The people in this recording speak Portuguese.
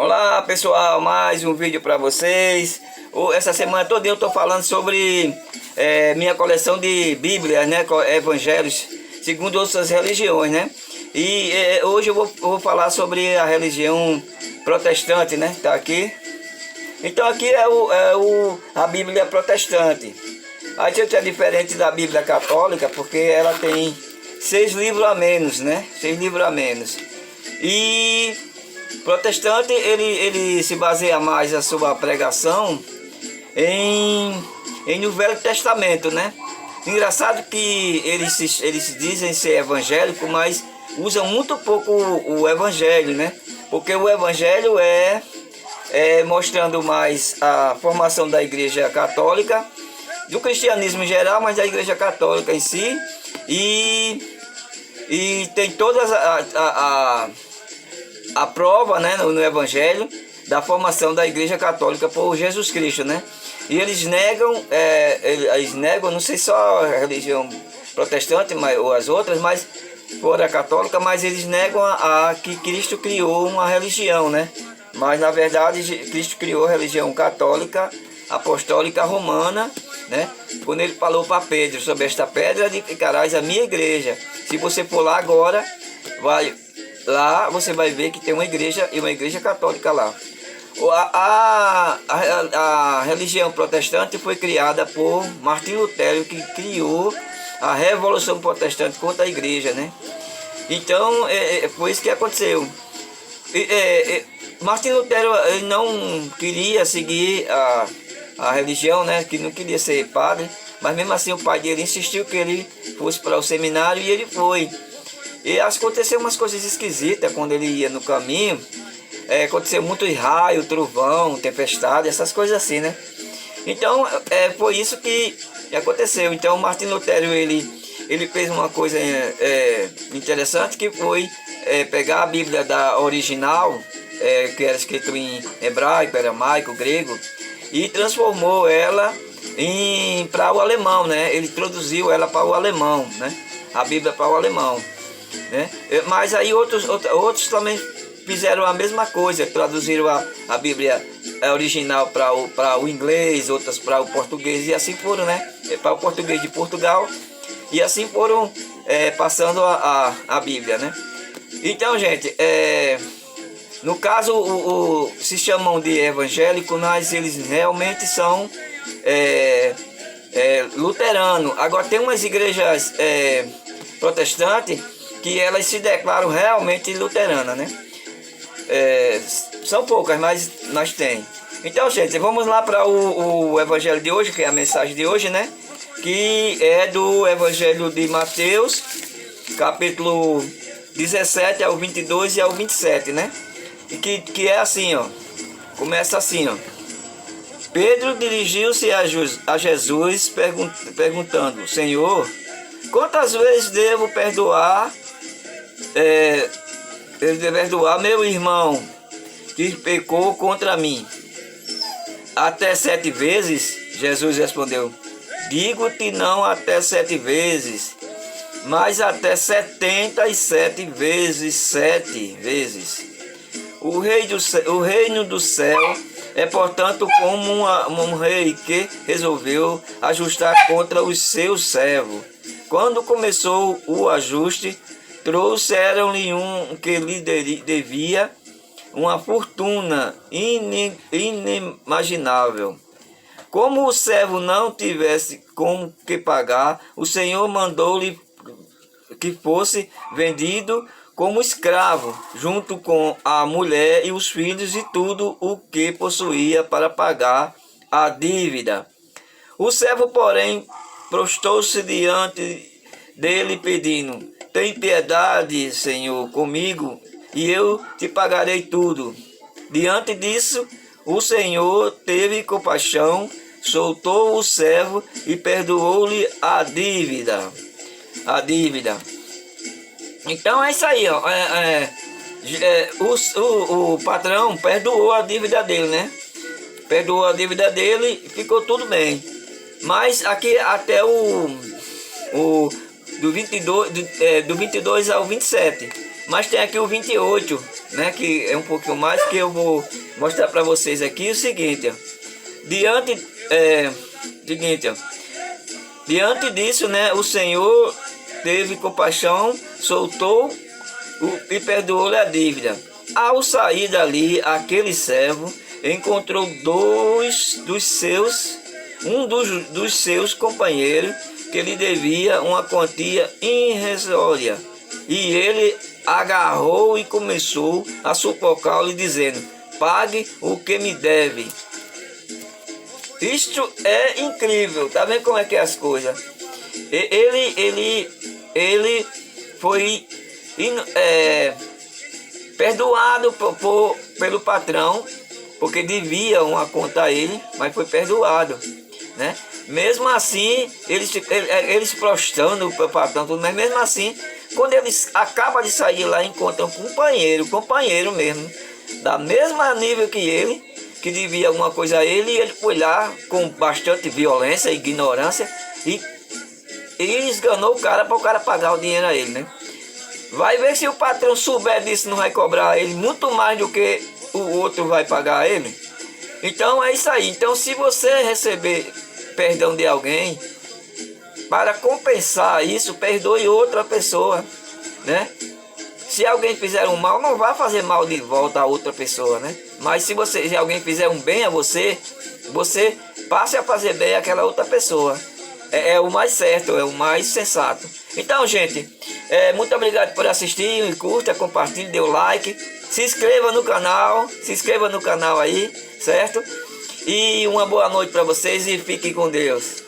Olá pessoal, mais um vídeo para vocês. Essa semana toda eu estou falando sobre minha coleção de Bíblias, né, Evangelhos segundo outras religiões, né? E hoje eu vou falar sobre a religião protestante, né? Tá aqui. Então aqui é a Bíblia protestante. A gente é diferente da Bíblia católica porque ela tem 6 livros a menos, né? 6 livros a menos. E protestante ele se baseia mais a sua pregação no Velho Testamento, né? Engraçado que eles dizem ser evangélico, mas usam muito pouco o evangelho, né? Porque o evangelho é mostrando mais a formação da Igreja Católica, do cristianismo em geral, mas da Igreja Católica em si, e tem todas a prova, né, no Evangelho da formação da Igreja Católica por Jesus Cristo, né? E eles negam, não sei só a religião protestante ou as outras, mas fora a católica, mas eles negam que Cristo criou uma religião, né? Mas na verdade Cristo criou a religião católica apostólica romana, né? Quando ele falou para Pedro: sobre esta pedra edificarás a minha igreja. Se você for lá agora, lá você vai ver que tem uma igreja católica lá. A religião protestante foi criada por Martinho Lutero, que criou a Revolução Protestante contra a igreja, né? Então foi isso que aconteceu. Martinho Lutero ele não queria seguir a religião, né? Que não queria ser padre, mas mesmo assim o pai dele insistiu que ele fosse para o seminário e ele foi. E aconteceu umas coisas esquisitas quando ele ia no caminho. Aconteceu muito raio, trovão, tempestade, essas coisas assim, né? Então foi isso que aconteceu. Então Martinho Lutero ele fez uma coisa interessante, que foi pegar a Bíblia da original, que era escrito em hebraico, aramaico, grego, e transformou ela para o alemão, né? Ele traduziu ela para o alemão, né? A Bíblia para o alemão, né? Mas aí outros também fizeram a mesma coisa, traduziram a Bíblia original para o inglês, outras para o português, e assim foram, né? Para o português de Portugal, e assim foram passando a Bíblia, né? Então, gente, no caso, se chamam de evangélico, mas eles realmente são luteranos. Agora, tem umas igrejas protestantes que elas se declaram realmente luteranas, né? São poucas, mas tem. Então, gente, vamos lá para o evangelho de hoje, que é a mensagem de hoje, né? Que é do evangelho de Mateus, capítulo 17 ao 22 e ao 27, né? E que é assim, ó. Começa assim, ó. Pedro dirigiu-se a Jesus perguntando: Senhor, quantas vezes devo perdoar meu irmão que pecou contra mim? Até 7 vezes? Jesus respondeu: digo-te, não até 7 vezes, mas até 77 vezes 7 vezes. O reino do céu é, portanto, como um rei que resolveu ajustar contra os seus servos. Quando começou o ajuste, trouxeram-lhe um que lhe devia uma fortuna inimaginável. Como o servo não tivesse como que pagar, o Senhor mandou-lhe que fosse vendido como escravo, junto com a mulher e os filhos e tudo o que possuía, para pagar a dívida. O servo, porém, prostou-se diante dele, pedindo: tem piedade, Senhor, comigo, e eu te pagarei tudo. Diante disso, o Senhor teve compaixão, soltou o servo e perdoou-lhe a dívida. Então é isso aí, ó. O patrão perdoou a dívida dele, né? Perdoou a dívida dele e ficou tudo bem. Mas aqui até do 22 ao 27. Mas tem aqui o 28, né? Que é um pouquinho mais, que eu vou mostrar para vocês aqui o seguinte, ó. Diante disso, né? O Senhor teve compaixão, soltou e perdoou-lhe a dívida. Ao sair dali, aquele servo encontrou um dos seus companheiros que lhe devia uma quantia irrisória. E ele agarrou e começou a sufocá-lo, dizendo: pague o que me deve. Isto é incrível, tá vendo como é que é as coisas? Ele foi perdoado pelo patrão, porque devia uma conta a ele, mas foi perdoado, né? Mesmo assim, eles prostrando para o patrão, tudo, mas mesmo assim, quando eles acabam de sair lá, encontram um companheiro mesmo, da mesma nível que ele, que devia alguma coisa a ele, e ele foi lá com bastante violência e ignorância e esganou o cara para o cara pagar o dinheiro a ele, né? Vai ver se o patrão souber disso, não vai cobrar ele muito mais do que o outro vai pagar a ele. Então é isso aí. Então, se você receber perdão de alguém, para compensar isso, perdoe outra pessoa, né? Se alguém fizer um mal, não vá fazer mal de volta a outra pessoa, né? Mas se alguém fizer um bem a você, você passe a fazer bem àquela outra pessoa. É o mais certo, é o mais sensato. Então, gente, muito obrigado por assistir, curta, compartilhe, dê o like, se inscreva no canal aí, certo? E uma boa noite para vocês e fiquem com Deus.